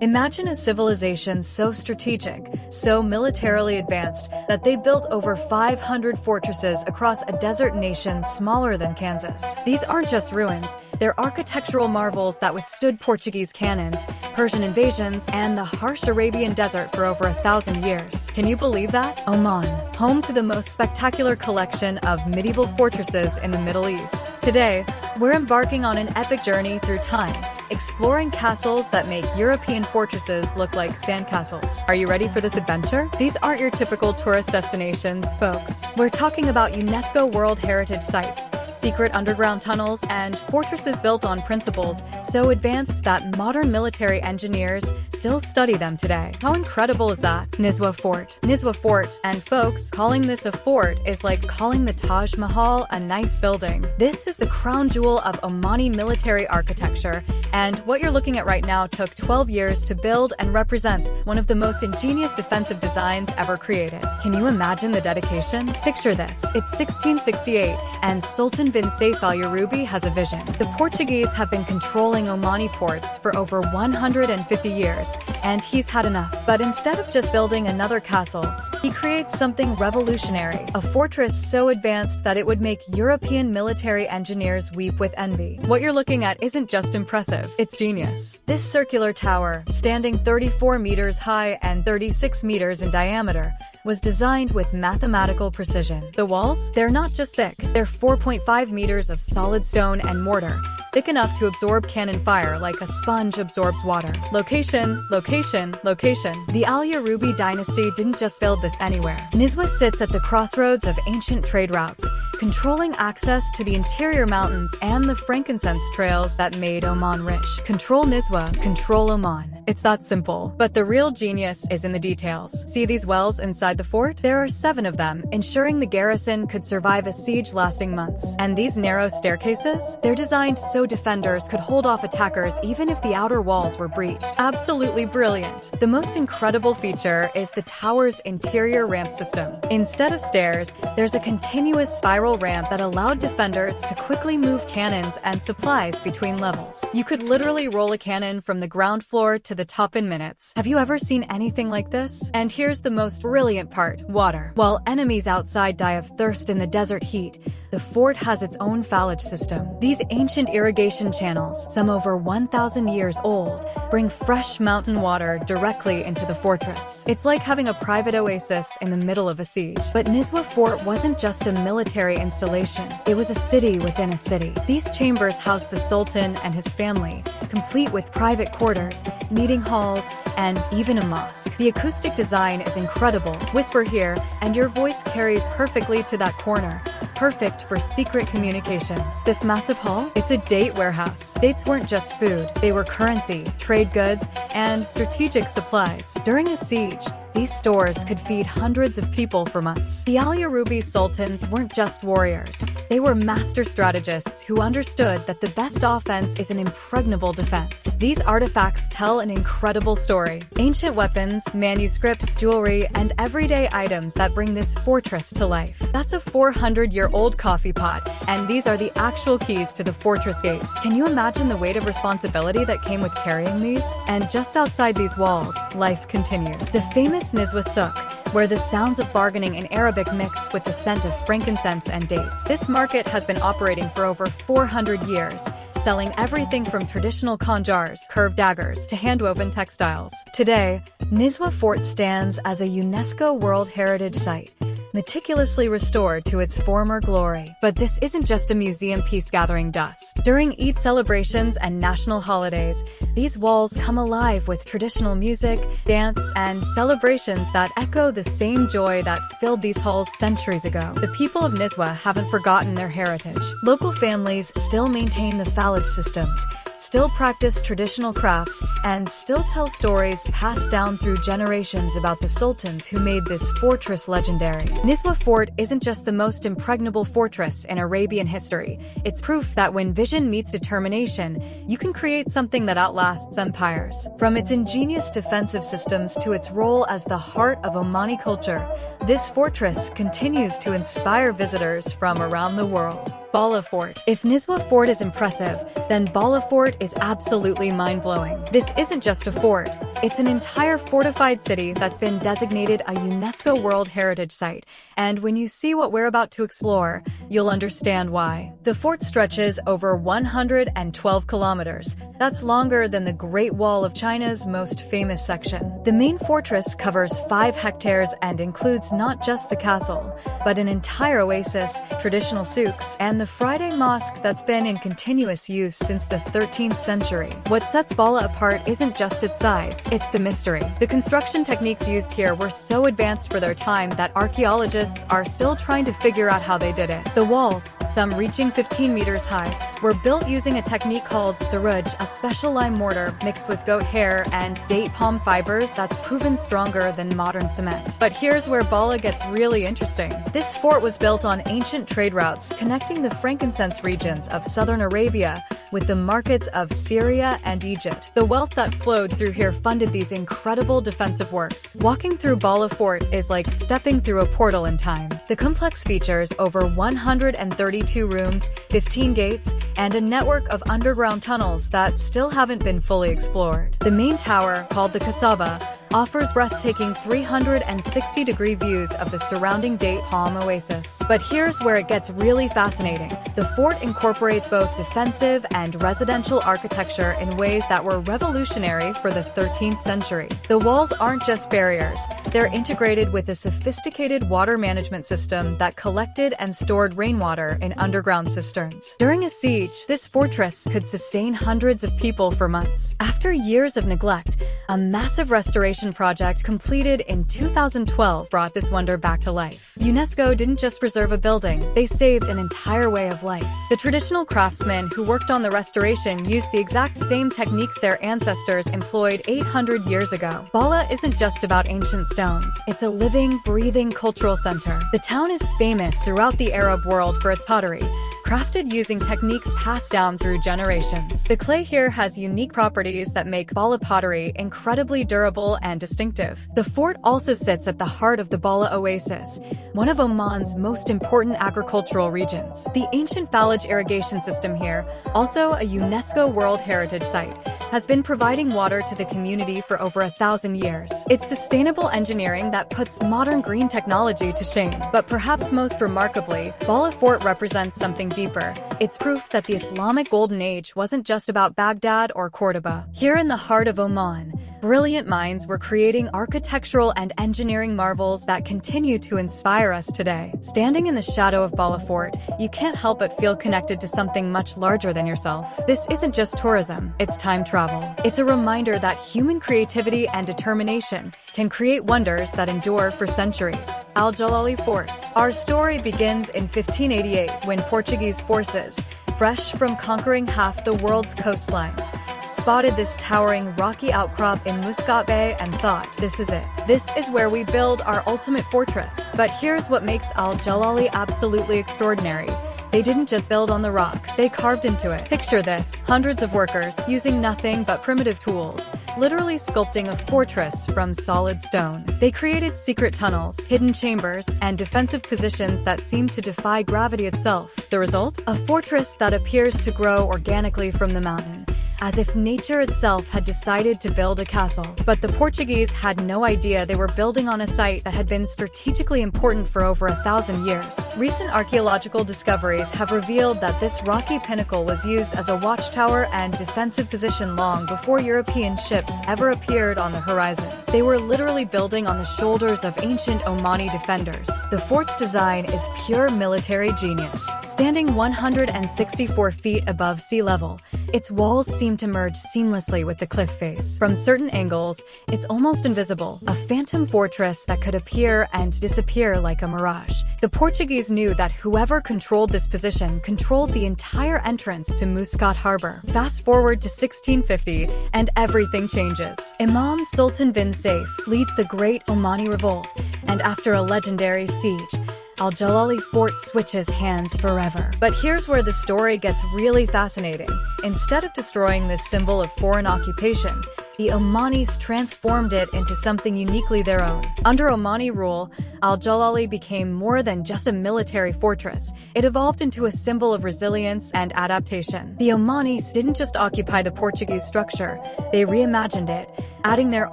Imagine a civilization so strategic, so militarily advanced, that they built over 500 fortresses across a desert nation smaller than Kansas. These aren't just ruins, they're architectural marvels that withstood Portuguese cannons, Persian invasions, and the harsh Arabian desert for over 1,000 years. Can you believe that? Oman, home to the most spectacular collection of medieval fortresses in the Middle East. Today, we're embarking on an epic journey through time, exploring castles that make European fortresses look like sandcastles. Are you ready for this adventure? These aren't your typical tourist destinations, folks. We're talking about UNESCO World Heritage Sites, secret underground tunnels, and fortresses built on principles so advanced that modern military engineers still study them today. How incredible is that? Nizwa Fort. Nizwa Fort, and folks, calling this a fort is like calling the Taj Mahal a nice building. This is the crown jewel of Omani military architecture, and what you're looking at right now took 12 years to build and represents one of the most ingenious defensive designs ever created. Can you imagine the dedication? Picture this. It's 1668, and Sultan bin Saif al-Yarubi has a vision. The Portuguese have been controlling Omani ports for over 150 years, and he's had enough. But instead of just building another castle, he creates something revolutionary, a fortress so advanced that it would make European military engineers weep with envy. What you're looking at isn't just impressive, it's genius. This circular tower, standing 34 meters high and 36 meters in diameter, was designed with mathematical precision. The walls? They're not just thick, they're 4.5 meters of solid stone and mortar, thick enough to absorb cannon fire like a sponge absorbs water. Location, location, location. The Al-Yarubi dynasty didn't just build this anywhere. Nizwa sits at the crossroads of ancient trade routes, controlling access to the interior mountains and the frankincense trails that made Oman rich. Control Nizwa, control Oman. It's that simple. But the real genius is in the details. See these wells inside the fort? There are 7 of them, ensuring the garrison could survive a siege lasting months. And these narrow staircases? They're designed so defenders could hold off attackers even if the outer walls were breached. Absolutely brilliant. The most incredible feature is the tower's interior ramp system. Instead of stairs, there's a continuous spiral ramp that allowed defenders to quickly move cannons and supplies between levels. You could literally roll a cannon from the ground floor to the top in minutes. Have you ever seen anything like this? And here's the most brilliant part: water. While enemies outside die of thirst in the desert heat, the fort has its own fallage system. These ancient irrigation channels, some over 1,000 years old, bring fresh mountain water directly into the fortress. It's like having a private oasis in the middle of a siege. But Nizwa Fort wasn't just a military installation. It was a city within a city. These chambers housed the Sultan and his family, complete with private quarters, meeting halls, and even a mosque. The acoustic design is incredible. Whisper here, and your voice carries perfectly to that corner. Perfect for secret communications. This massive hall? It's a date warehouse. Dates weren't just food, they were currency, trade goods, and strategic supplies. During a siege, these stores could feed hundreds of people for months. The Al-Yarubi sultans weren't just warriors. They were master strategists who understood that the best offense is an impregnable defense. These artifacts tell an incredible story. Ancient weapons, manuscripts, jewelry, and everyday items that bring this fortress to life. That's a 400-year-old coffee pot, and these are the actual keys to the fortress gates. Can you imagine the weight of responsibility that came with carrying these? And just outside these walls, life continued. The famous Nizwa Souk, where the sounds of bargaining in Arabic mix with the scent of frankincense and dates. This market has been operating for over 400 years, selling everything from traditional khanjars, curved daggers, to hand-woven textiles. Today, Nizwa Fort stands as a UNESCO World Heritage Site, meticulously restored to its former glory. But this isn't just a museum piece gathering dust. During Eid celebrations and national holidays, these walls come alive with traditional music, dance, and celebrations that echo the same joy that filled these halls centuries ago. The people of Nizwa haven't forgotten their heritage. Local families still maintain the fallage systems, still practice traditional crafts, and still tell stories passed down through generations about the sultans who made this fortress legendary. Nizwa Fort isn't just the most impregnable fortress in Arabian history. It's proof that when vision meets determination, you can create something that outlasts empires. From its ingenious defensive systems to its role as the heart of Omani culture, this fortress continues to inspire visitors from around the world. Bahla Fort. If Nizwa Fort is impressive, then Bahla Fort is absolutely mind-blowing. This isn't just a fort, It's an entire fortified city that's been designated a UNESCO World Heritage Site, and when you see what we're about to explore, you'll understand why. The fort stretches over 112 kilometers. That's longer than the Great Wall of China's most famous section. The main fortress covers 5 hectares and includes not just the castle, but an entire oasis, traditional souks, and the Friday Mosque that's been in continuous use since the 13th century. What sets Bahla apart isn't just its size, it's the mystery. The construction techniques used here were so advanced for their time that archaeologists are still trying to figure out how they did it. The walls, some reaching 15 meters high, were built using a technique called saruj, a special lime mortar mixed with goat hair and date palm fibers that's proven stronger than modern cement. But here's where Bahla gets really interesting. This fort was built on ancient trade routes connecting the frankincense regions of southern Arabia with the markets of Syria and Egypt. The wealth that flowed through here funded these incredible defensive works. Walking through Bahla Fort is like stepping through a portal in time. The complex features over 132 rooms, 15 gates, and a network of underground tunnels that still haven't been fully explored. The main tower, called the Kasaba, offers breathtaking 360-degree views of the surrounding date palm oasis. But here's where it gets really fascinating. The fort incorporates both defensive and residential architecture in ways that were revolutionary for the 13th century. The walls aren't just barriers, they're integrated with a sophisticated water management system that collected and stored rainwater in underground cisterns. During a siege, this fortress could sustain hundreds of people for months. After years of neglect, a massive restoration project completed in 2012 brought this wonder back to life. UNESCO didn't just preserve a building, they saved an entire way of life. The traditional craftsmen who worked on the restoration used the exact same techniques their ancestors employed 800 years ago. Bahla isn't just about ancient stones, it's a living, breathing cultural center. The town is famous throughout the Arab world for its pottery, crafted using techniques passed down through generations. The clay here has unique properties that make Bahla pottery incredibly durable and distinctive. The fort also sits at the heart of the Bahla Oasis, one of Oman's most important agricultural regions. The ancient Falaj irrigation system here, also a UNESCO World Heritage Site, has been providing water to the community for over 1,000 years. It's sustainable engineering that puts modern green technology to shame. But perhaps most remarkably, Bahla Fort represents something deeper. It's proof that the Islamic Golden Age wasn't just about Baghdad or Cordoba. Here in the heart of Oman, brilliant minds were creating architectural and engineering marvels that continue to inspire us today. Standing in the shadow of Bahla Fort, you can't help but feel connected to something much larger than yourself. This isn't just tourism, it's time travel. It's a reminder that human creativity and determination can create wonders that endure for centuries. Al-Jalali Forts. Our story begins in 1588 when Portuguese forces, fresh from conquering half the world's coastlines, spotted this towering rocky outcrop in Muscat Bay and thought, this is it. This is where we build our ultimate fortress. But here's what makes Al-Jalali absolutely extraordinary. They didn't just build on the rock, they carved into it. Picture this, hundreds of workers using nothing but primitive tools, literally sculpting a fortress from solid stone. They created secret tunnels, hidden chambers, and defensive positions that seem to defy gravity itself. The result? A fortress that appears to grow organically from the mountain, as if nature itself had decided to build a castle. But the Portuguese had no idea they were building on a site that had been strategically important for over 1,000 years. Recent archaeological discoveries have revealed that this rocky pinnacle was used as a watchtower and defensive position long before European ships ever appeared on the horizon. They were literally building on the shoulders of ancient Omani defenders. The fort's design is pure military genius. Standing 164 feet above sea level, its walls seem to merge seamlessly with the cliff face. From certain angles, it's almost invisible, a phantom fortress that could appear and disappear like a mirage. The Portuguese knew that whoever controlled this position controlled the entire entrance to Muscat Harbor. Fast forward to 1650, and everything changes. Imam Sultan bin Saif leads the Great Omani Revolt, and after a legendary siege, Al-Jalali Fort switches hands forever. But here's where the story gets really fascinating. Instead of destroying this symbol of foreign occupation, the Omanis transformed it into something uniquely their own. Under Omani rule, Al-Jalali became more than just a military fortress. It evolved into a symbol of resilience and adaptation. The Omanis didn't just occupy the Portuguese structure, they reimagined it, adding their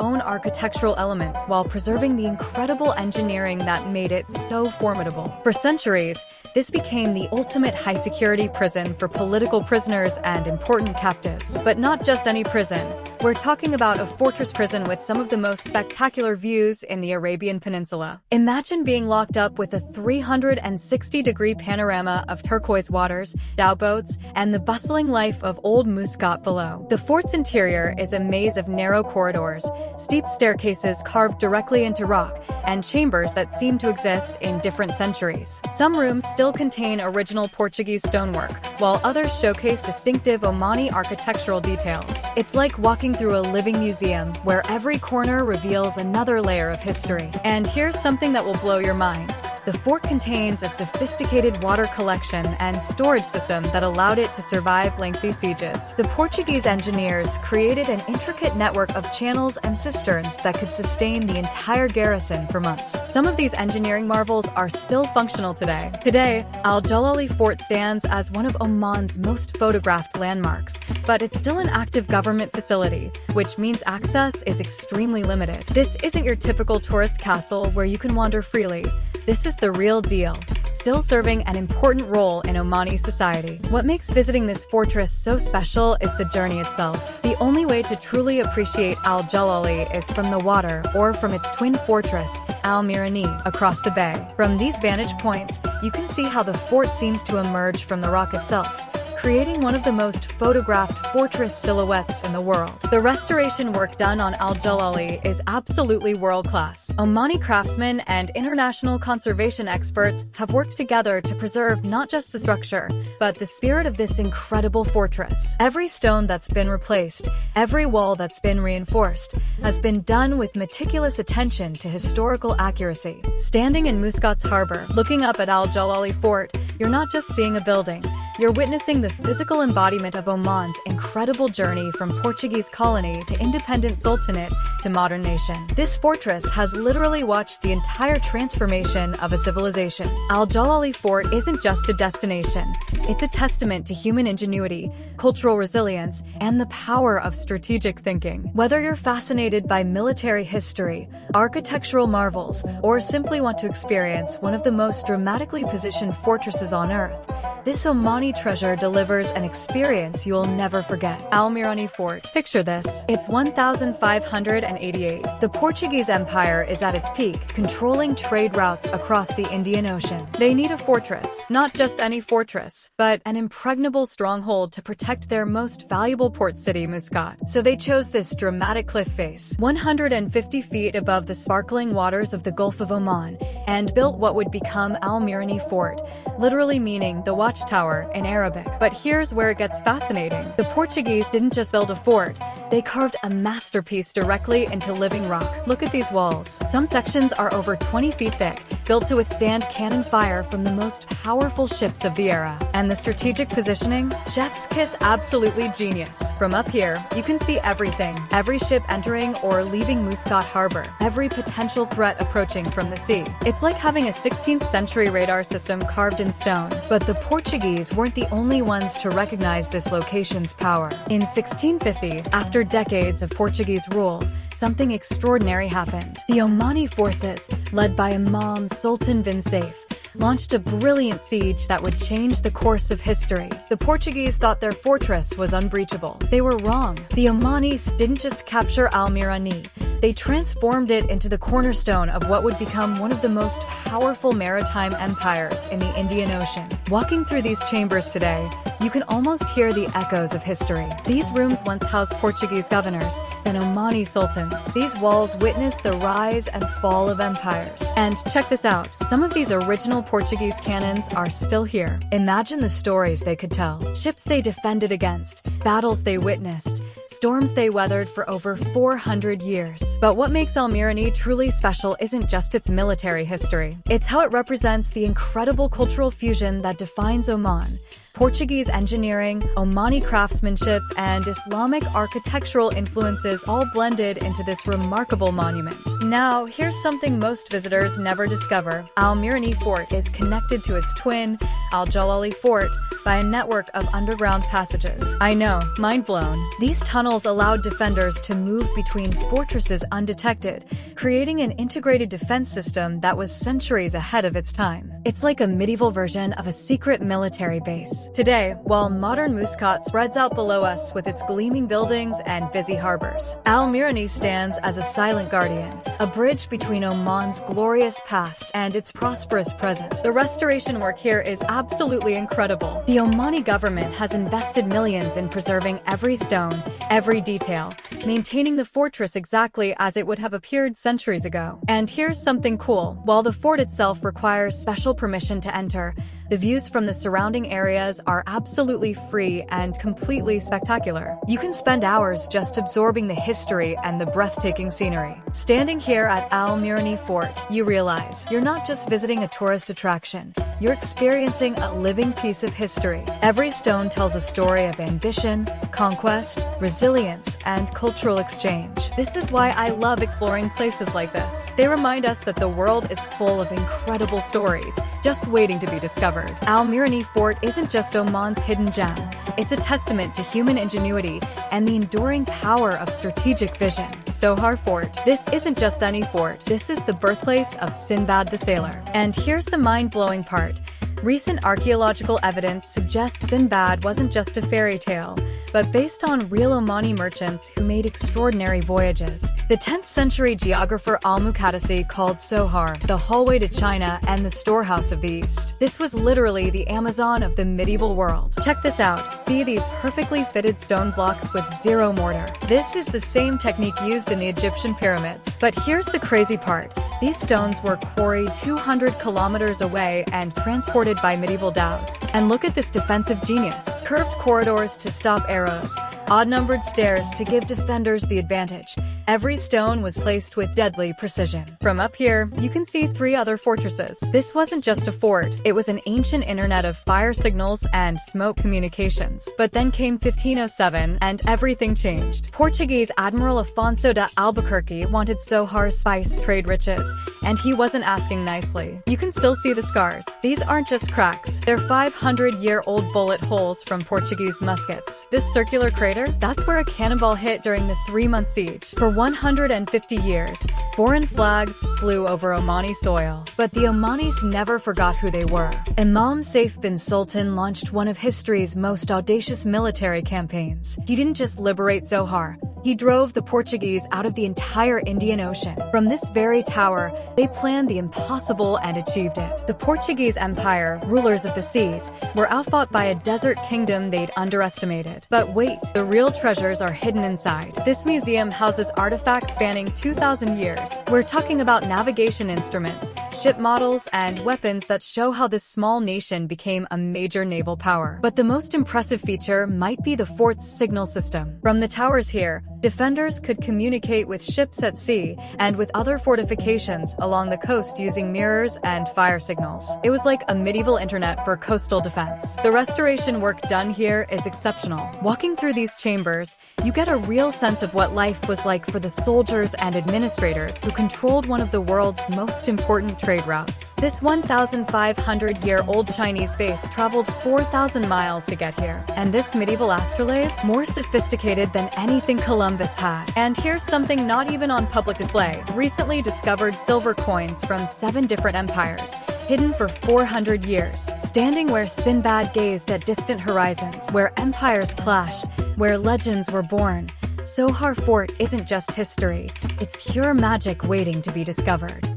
own architectural elements while preserving the incredible engineering that made it so formidable. For centuries, this became the ultimate high-security prison for political prisoners and important captives. But not just any prison. We're talking about a fortress prison with some of the most spectacular views in the Arabian Peninsula. Imagine being locked up with a 360-degree panorama of turquoise waters, dhow boats, and the bustling life of Old Muscat below. The fort's interior is a maze of narrow corridors, steep staircases carved directly into rock, and chambers that seem to exist in different centuries. Some rooms still contain original Portuguese stonework, while others showcase distinctive Omani architectural details. It's like walking through a living museum where every corner reveals another layer of history. And here's something that will blow your mind. The fort contains a sophisticated water collection and storage system that allowed it to survive lengthy sieges. The Portuguese engineers created an intricate network of channels and cisterns that could sustain the entire garrison for months. Some of these engineering marvels are still functional today. Today, Al Jalali Fort stands as one of Oman's most photographed landmarks, but it's still an active government facility, which means access is extremely limited. This isn't your typical tourist castle where you can wander freely. This is the real deal, still serving an important role in Omani society. What makes visiting this fortress so special is the journey itself. The only way to truly appreciate Al Jalali is from the water or from its twin fortress, Al Mirani, across the bay. From these vantage points, you can see how the fort seems to emerge from the rock itself, creating one of the most photographed fortress silhouettes in the world. The restoration work done on Al Jalali is absolutely world-class. Omani craftsmen and international conservation experts have worked together to preserve not just the structure, but the spirit of this incredible fortress. Every stone that's been replaced, every wall that's been reinforced, has been done with meticulous attention to historical accuracy. Standing in Muscat's harbor, looking up at Al Jalali Fort, you're not just seeing a building, you're witnessing the physical embodiment of Oman's incredible journey from Portuguese colony to independent sultanate to modern nation. This fortress has literally watched the entire transformation of a civilization. Al Jalali Fort isn't just a destination. It's a testament to human ingenuity, cultural resilience, and the power of strategic thinking. Whether you're fascinated by military history, architectural marvels, or simply want to experience one of the most dramatically positioned fortresses on Earth, this Omani treasure delivers an experience you'll never forget. Al Mirani Fort. Picture this. It's 1,588. The Portuguese Empire is at its peak, controlling trade routes across the Indian Ocean. They need a fortress, not just any fortress, but an impregnable stronghold to protect their most valuable port city, Muscat. So they chose this dramatic cliff face, 150 feet above the sparkling waters of the Gulf of Oman, and built what would become Al Mirani Fort, literally meaning the watchtower in Arabic. But here's where it gets fascinating. The Portuguese didn't just build a fort, they carved a masterpiece directly into living rock. Look at these walls. Some sections are over 20 feet thick, built to withstand cannon fire from the most powerful ships of the era. And the strategic positioning? Chef's kiss, absolutely genius. From up here, you can see everything. Every ship entering or leaving Muscat Harbor. Every potential threat approaching from the sea. It's like having a 16th century radar system carved in stone. But the Portuguese weren't the only ones to recognize this location's power. In 1650, after decades of Portuguese rule, something extraordinary happened. The Omani forces, led by Imam Sultan bin Saif, launched a brilliant siege that would change the course of history. The Portuguese thought their fortress was unbreachable. They were wrong. The Omanis didn't just capture Al Mirani, they transformed it into the cornerstone of what would become one of the most powerful maritime empires in the Indian Ocean. Walking through these chambers today, you can almost hear the echoes of history. These rooms once housed Portuguese governors, then Omani sultans. These walls witnessed the rise and fall of empires. And check this out, some of these original Portuguese cannons are still here. Imagine the stories they could tell. Ships they defended against, battles they witnessed, storms they weathered for over 400 years. But what makes Al Mirani truly special isn't just its military history. It's how it represents the incredible cultural fusion that defines Oman. Portuguese engineering, Omani craftsmanship, and Islamic architectural influences all blended into this remarkable monument. Now, here's something most visitors never discover. Al Mirani Fort is connected to its twin, Al Jalali Fort, by a network of underground passages. I know, mind blown. These tunnels allowed defenders to move between fortresses undetected, creating an integrated defense system that was centuries ahead of its time. It's like a medieval version of a secret military base. Today, while modern Muscat spreads out below us with its gleaming buildings and busy harbors, Al Mirani stands as a silent guardian, a bridge between Oman's glorious past and its prosperous present. The restoration work here is absolutely incredible. The Omani government has invested millions in preserving every stone, every detail, maintaining the fortress exactly as it would have appeared centuries ago. And here's something cool. While the fort itself requires special permission to enter, the views from the surrounding areas are absolutely free and completely spectacular. You can spend hours just absorbing the history and the breathtaking scenery. Standing here at Al Mirani Fort, you realize you're not just visiting a tourist attraction, you're experiencing a living piece of history. Every stone tells a story of ambition, conquest, resilience, and cultural exchange. This is why I love exploring places like this. They remind us that the world is full of incredible stories, just waiting to be discovered. Al Mirani Fort isn't just Oman's hidden gem. It's a testament to human ingenuity and the enduring power of strategic vision. Sohar Fort. This isn't just any fort. This is the birthplace of Sinbad the Sailor. And here's the mind-blowing part. Recent archaeological evidence suggests Sinbad wasn't just a fairy tale, but based on real Omani merchants who made extraordinary voyages. The 10th century geographer Al-Muqaddasi called Sohar the hallway to China and the storehouse of the East. This was literally the Amazon of the medieval world. Check this out. See these perfectly fitted stone blocks with zero mortar. This is the same technique used in the Egyptian pyramids. But here's the crazy part. These stones were quarried 200 kilometers away and transported by medieval dhows. And look at this defensive genius. Curved corridors to stop arrows, odd-numbered stairs to give defenders the advantage. Every stone was placed with deadly precision. From up here, you can see 3 other fortresses. This wasn't just a fort, it was an ancient internet of fire signals and smoke communications. But then came 1507, and everything changed. Portuguese Admiral Afonso de Albuquerque wanted Sohar's spice trade riches, and he wasn't asking nicely. You can still see the scars. These aren't just cracks, they're 500-year-old bullet holes from Portuguese muskets. This circular crater, that's where a cannonball hit during the 3-month siege. For 150 years, foreign flags flew over Omani soil. But the Omanis never forgot who they were. Imam Saif bin Sultan launched one of history's most audacious military campaigns. He didn't just liberate Sohar, he drove the Portuguese out of the entire Indian Ocean. From this very tower, they planned the impossible and achieved it. The Portuguese Empire, rulers of the seas, were outfought by a desert kingdom they'd underestimated. But wait, the real treasures are hidden inside. This museum houses artifacts spanning 2,000 years. We're talking about navigation instruments, ship models, and weapons that show how this small nation became a major naval power. But the most impressive feature might be the fort's signal system. From the towers here, defenders could communicate with ships at sea and with other fortifications along the coast using mirrors and fire signals. It was like a medieval internet for coastal defense. The restoration work done here is exceptional. Walking through these chambers, you get a real sense of what life was like for the soldiers and administrators who controlled one of the world's most important trade routes. This 1,500-year-old Chinese base traveled 4,000 miles to get here. And this medieval astrolabe, more sophisticated than anything Columbus had. And here's something not even on public display. Recently discovered silver coins from 7 different empires, hidden for 400 years, standing where Sinbad gazed at distant horizons, where empires clashed, where legends were born. Sohar Fort isn't just history, it's pure magic waiting to be discovered.